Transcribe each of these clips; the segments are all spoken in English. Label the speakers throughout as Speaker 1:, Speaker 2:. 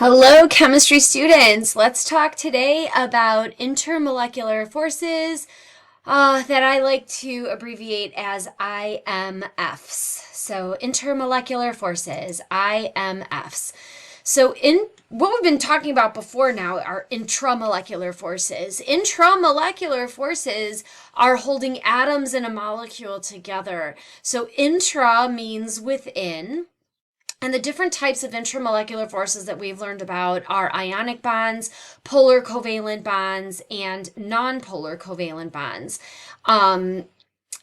Speaker 1: Hello, chemistry students. Let's talk today about intermolecular forces that I like to abbreviate as IMFs. So, intermolecular forces, IMFs. So, in what we've been talking about before now are intramolecular forces. Intramolecular forces are holding atoms in a molecule together. So, intra means within. And the different types of intramolecular forces that we've learned about are ionic bonds, polar covalent bonds, and nonpolar covalent bonds. Um,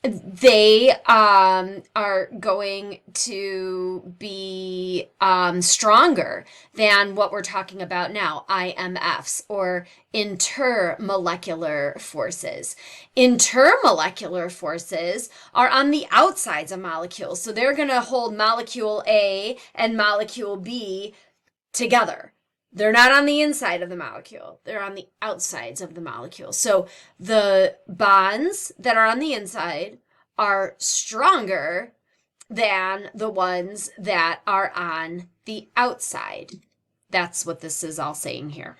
Speaker 1: they are going to be stronger than what we're talking about now, IMFs, or intermolecular forces. Intermolecular forces are on the outsides of molecules, so they're going to hold molecule A and molecule B together. They're not on the inside of the molecule. They're on the outsides of the molecule. So the bonds that are on the inside are stronger than the ones that are on the outside. That's what this is all saying here.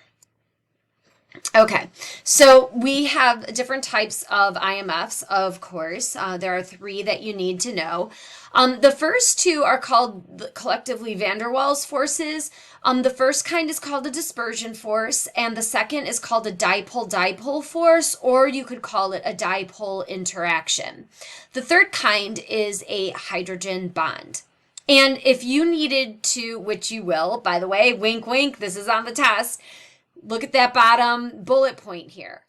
Speaker 1: Okay, so we have different types of IMFs, of course. There are three that you need to know. The first two are called collectively van der Waals forces. The first kind is called a dispersion force, and the second is called a dipole-dipole force, or you could call it a dipole interaction. The third kind is a hydrogen bond. And if you needed to, which you will, by the way, wink, wink, this is on the test. Look at that bottom bullet point here.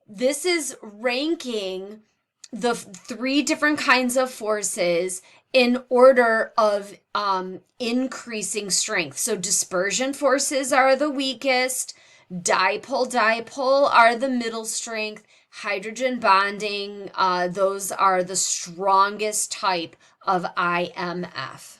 Speaker 1: This is ranking the three different kinds of forces in order of increasing strength. So dispersion forces are the weakest, dipole-dipole are the middle strength, hydrogen bonding, those are the strongest type of IMF.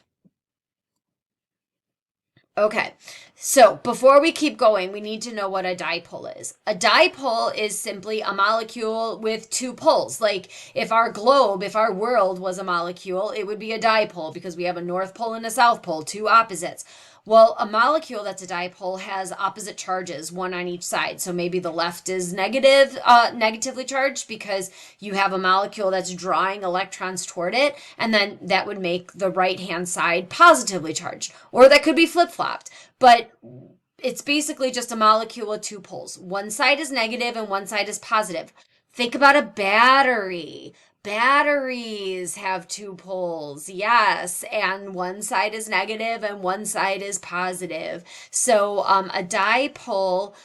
Speaker 1: Okay, so before we keep going, we need to know what a dipole is. A dipole is simply a molecule with two poles. Like if our globe, if our world was a molecule, it would be a dipole because we have a north pole and a south pole, two opposites. Well, a molecule that's a dipole has opposite charges, one on each side. So maybe the left is negatively charged because you have a molecule that's drawing electrons toward it, and then that would make the right-hand side positively charged. Or that could be flip-flopped. But it's basically just a molecule with two poles. One side is negative and one side is positive. Think about a battery. Batteries have two poles, yes, and one side is negative and one side is positive. So a dipole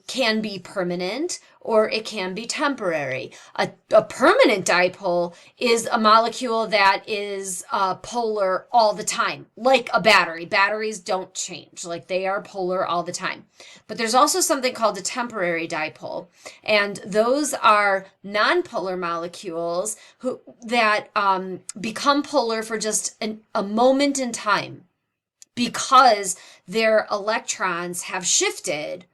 Speaker 1: can be permanent or it can be temporary. A permanent dipole is a molecule that is polar all the time, like a battery. Batteries don't change, like they are polar all the time. But there's also something called a temporary dipole, and those are nonpolar molecules that become polar for just a moment in time because their electrons have shifted,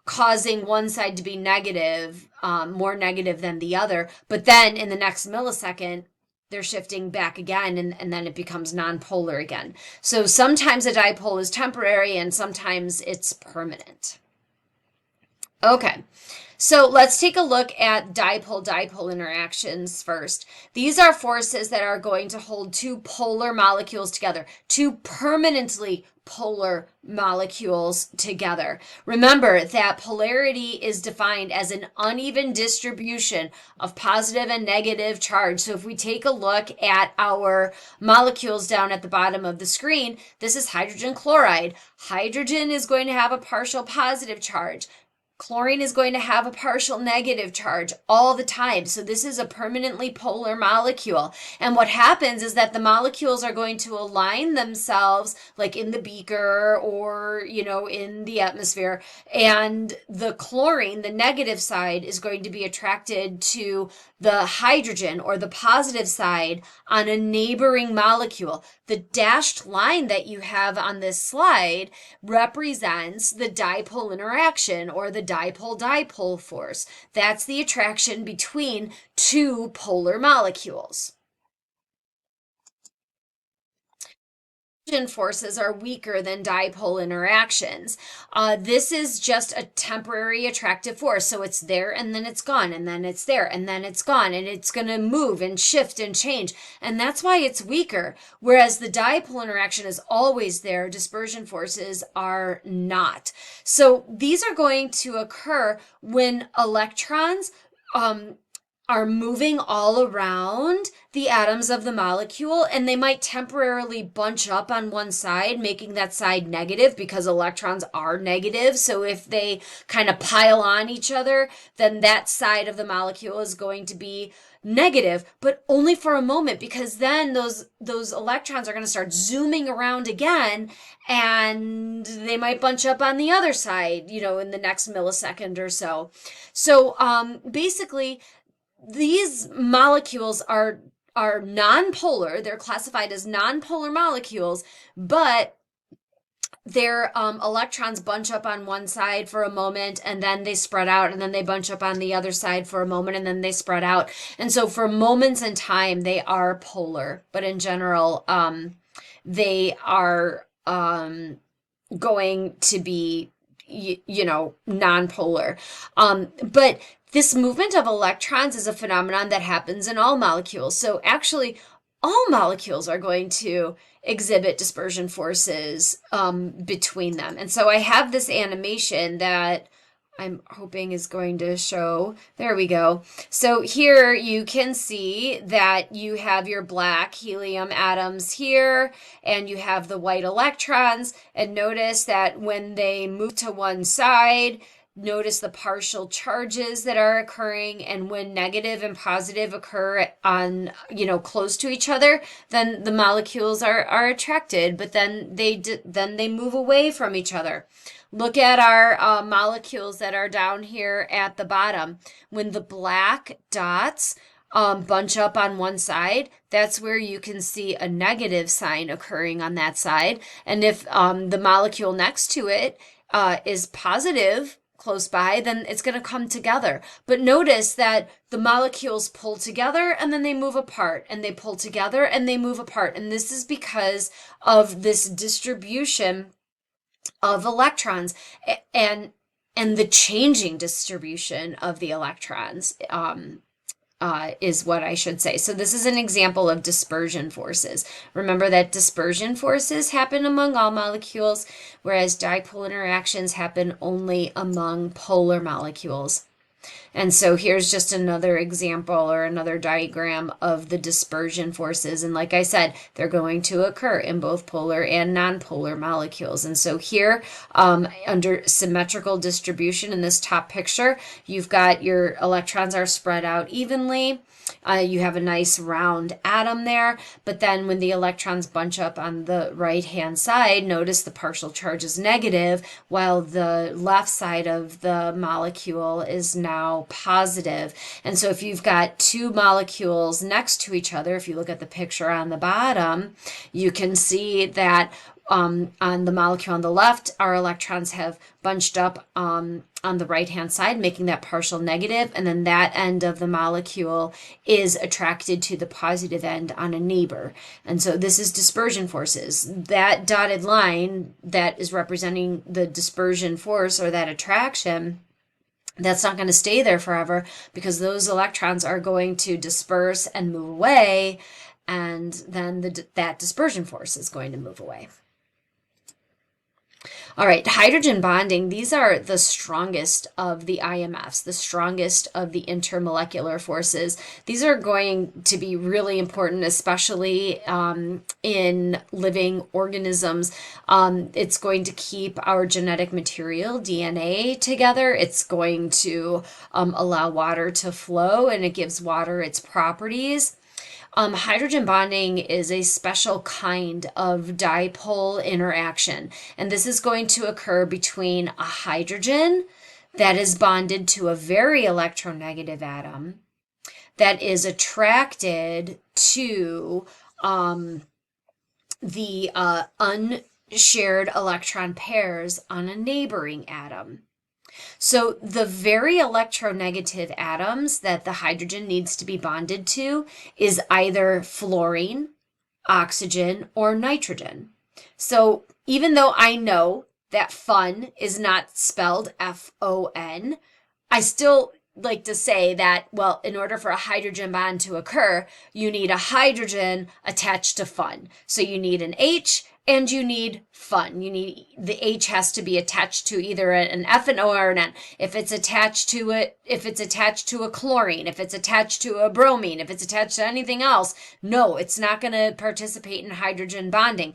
Speaker 1: causing one side to be negative, more negative than the other. But then in the next millisecond, they're shifting back again, and then it becomes nonpolar again. So sometimes a dipole is temporary and sometimes it's permanent. Okay. So let's take a look at dipole-dipole interactions first. These are forces that are going to hold two polar molecules together, two permanently polar molecules together. Remember that polarity is defined as an uneven distribution of positive and negative charge. So if we take a look at our molecules down at the bottom of the screen, this is hydrogen chloride. Hydrogen is going to have a partial positive charge. Chlorine is going to have a partial negative charge all the time. So this is a permanently polar molecule. And what happens is that the molecules are going to align themselves like in the beaker or, in the atmosphere. And the chlorine, the negative side, is going to be attracted to the hydrogen or the positive side on a neighboring molecule. The dashed line that you have on this slide represents the dipole interaction or the dipole-dipole force. That's the attraction between two polar molecules. forces are weaker than dipole interactions. This is just a temporary attractive force. So it's there and then it's gone, and then it's there and then it's gone, and it's going to move and shift and change. And that's why it's weaker. Whereas the dipole interaction is always there, dispersion forces are not. So these are going to occur when electrons are moving all around the atoms of the molecule, and they might temporarily bunch up on one side, making that side negative because electrons are negative. So if they kind of pile on each other, then that side of the molecule is going to be negative, but only for a moment, because then those electrons are going to start zooming around again, and they might bunch up on the other side, in the next millisecond or so. So basically, these molecules are nonpolar. They're classified as nonpolar molecules, but their electrons bunch up on one side for a moment, and then they spread out, and then they bunch up on the other side for a moment, and then they spread out. And so for moments in time, they are polar, but in general, they are going to be, nonpolar. But this movement of electrons is a phenomenon that happens in all molecules. So actually, all molecules are going to exhibit dispersion forces between them. And so I have this animation that I'm hoping is going to show. There we go. So here you can see that you have your black helium atoms here, and you have the white electrons. And notice that when they move to one side, notice the partial charges that are occurring, and when negative and positive occur on, close to each other, then the molecules are attracted, but then they move away from each other. Look at our molecules that are down here at the bottom. When the black dots bunch up on one side, that's where you can see a negative sign occurring on that side. And if the molecule next to it is positive, close by, then it's going to come together. But notice that the molecules pull together and then they move apart, and they pull together and they move apart. And this is because of this distribution of electrons and the changing distribution of the electrons is what I should say. So this is an example of dispersion forces. Remember that dispersion forces happen among all molecules, whereas dipole interactions happen only among polar molecules. And so here's just another example or another diagram of the dispersion forces. And like I said, they're going to occur in both polar and nonpolar molecules. And so here, under symmetrical distribution in this top picture, you've got your electrons are spread out evenly. You have a nice round atom there, but then when the electrons bunch up on the right-hand side, notice the partial charge is negative, while the left side of the molecule is now positive. And so if you've got two molecules next to each other, if you look at the picture on the bottom, you can see that on the molecule on the left, our electrons have bunched up on the right-hand side, making that partial negative, and then that end of the molecule is attracted to the positive end on a neighbor. And so this is dispersion forces. That dotted line that is representing the dispersion force or that attraction, that's not going to stay there forever, because those electrons are going to disperse and move away, and then that dispersion force is going to move away. All right, hydrogen bonding, these are the strongest of the IMFs, the strongest of the intermolecular forces. These are going to be really important, especially in living organisms. It's going to keep our genetic material, DNA, together. It's going to allow water to flow, and it gives water its properties. Hydrogen bonding is a special kind of dipole interaction, and this is going to occur between a hydrogen that is bonded to a very electronegative atom that is attracted to the unshared electron pairs on a neighboring atom. So the very electronegative atoms that the hydrogen needs to be bonded to is either fluorine, oxygen, or nitrogen. So even though I know that fun is not spelled F-O-N, I still like to say that, well, in order for a hydrogen bond to occur, you need a hydrogen attached to fun. So you need an H and you need fun. You need the H has to be attached to either an F, an O, or an N. If it's attached to it, if it's attached to a chlorine, if it's attached to a bromine, if it's attached to anything else, no, it's not going to participate in hydrogen bonding.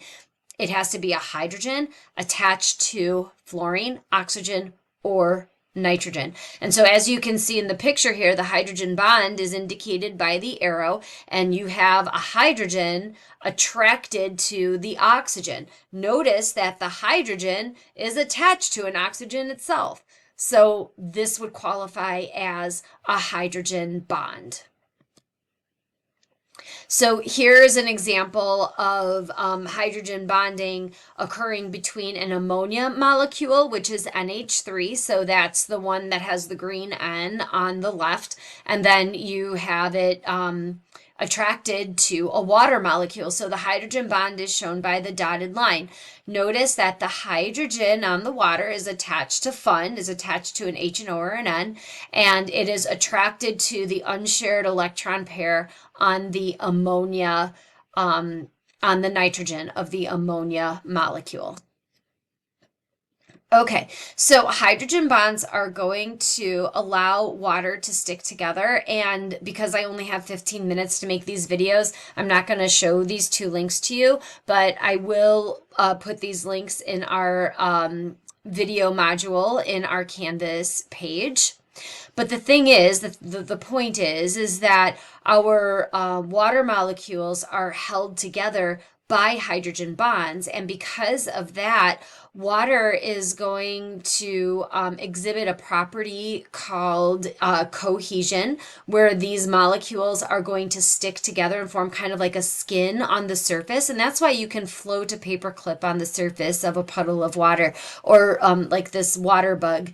Speaker 1: It has to be a hydrogen attached to fluorine, oxygen, or nitrogen. And so as you can see in the picture here, the hydrogen bond is indicated by the arrow, and you have a hydrogen attracted to the oxygen. Notice that the hydrogen is attached to an oxygen itself. So this would qualify as a hydrogen bond. So here's an example of hydrogen bonding occurring between an ammonia molecule, which is NH3. So that's the one that has the green N on the left. And then you have it attracted to a water molecule. So the hydrogen bond is shown by the dotted line. Notice that the hydrogen on the water is attached to fun, is attached to an H, an O, or an N, and it is attracted to the unshared electron pair on the ammonia, on the nitrogen of the ammonia molecule. Okay, so hydrogen bonds are going to allow water to stick together, and because I only have 15 minutes to make these videos, I'm not going to show these two links to you, but I will put these links in our video module in our Canvas page. But the thing is, the point is that our water molecules are held together by hydrogen bonds, and because of that, water is going to exhibit a property called cohesion, where these molecules are going to stick together and form kind of like a skin on the surface, and that's why you can float a paper clip on the surface of a puddle of water, or like this water bug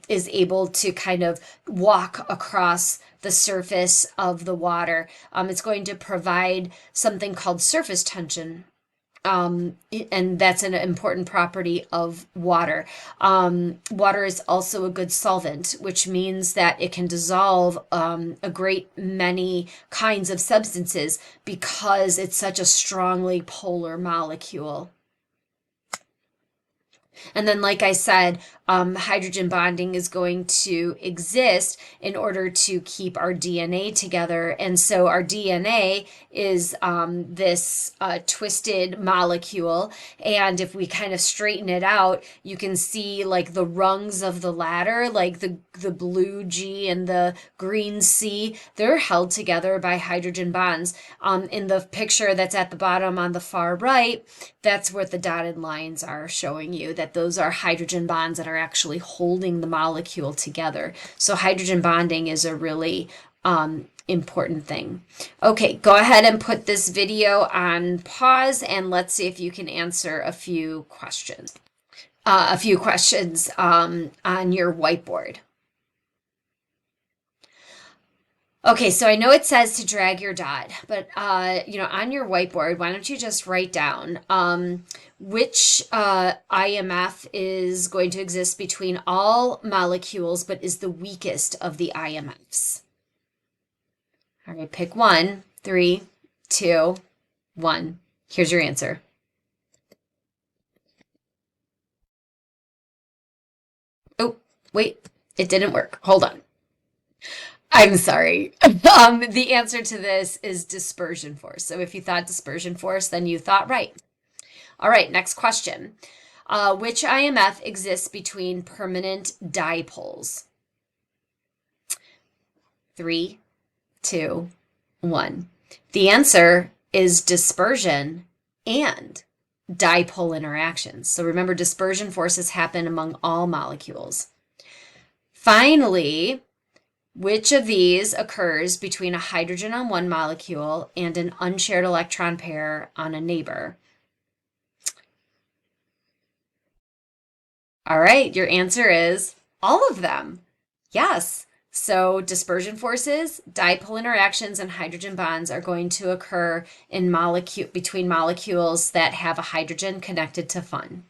Speaker 1: is able to kind of walk across the surface of the water. It's going to provide something called surface tension. And that's an important property of water. Water is also a good solvent, which means that it can dissolve a great many kinds of substances because it's such a strongly polar molecule. And then, like I said, hydrogen bonding is going to exist in order to keep our DNA together. And so our DNA is this twisted molecule. And if we kind of straighten it out, you can see like the rungs of the ladder, like the blue G and the green C, they're held together by hydrogen bonds. In the picture that's at the bottom on the far right, that's what the dotted lines are showing you, that those are hydrogen bonds that are actually holding the molecule together. So hydrogen bonding is a really important thing. Okay, go ahead and put this video on pause, and let's see if you can answer a few questions. On your whiteboard. Okay, so I know it says to drag your dot, but on your whiteboard, why don't you just write down which IMF is going to exist between all molecules, but is the weakest of the IMFs. All right, pick one. 3, 2, 1. Here's your answer. Oh, wait, it didn't work. Hold on. I'm sorry. The answer to this is dispersion force. So if you thought dispersion force, then you thought right. All right, next question. Which IMF exists between permanent dipoles? 3, 2, 1. The answer is dispersion and dipole interactions. So remember, dispersion forces happen among all molecules. Finally, which of these occurs between a hydrogen on one molecule and an unshared electron pair on a neighbor? All right, your answer is all of them. Yes. So dispersion forces, dipole interactions, and hydrogen bonds are going to occur in between molecules that have a hydrogen connected to fun.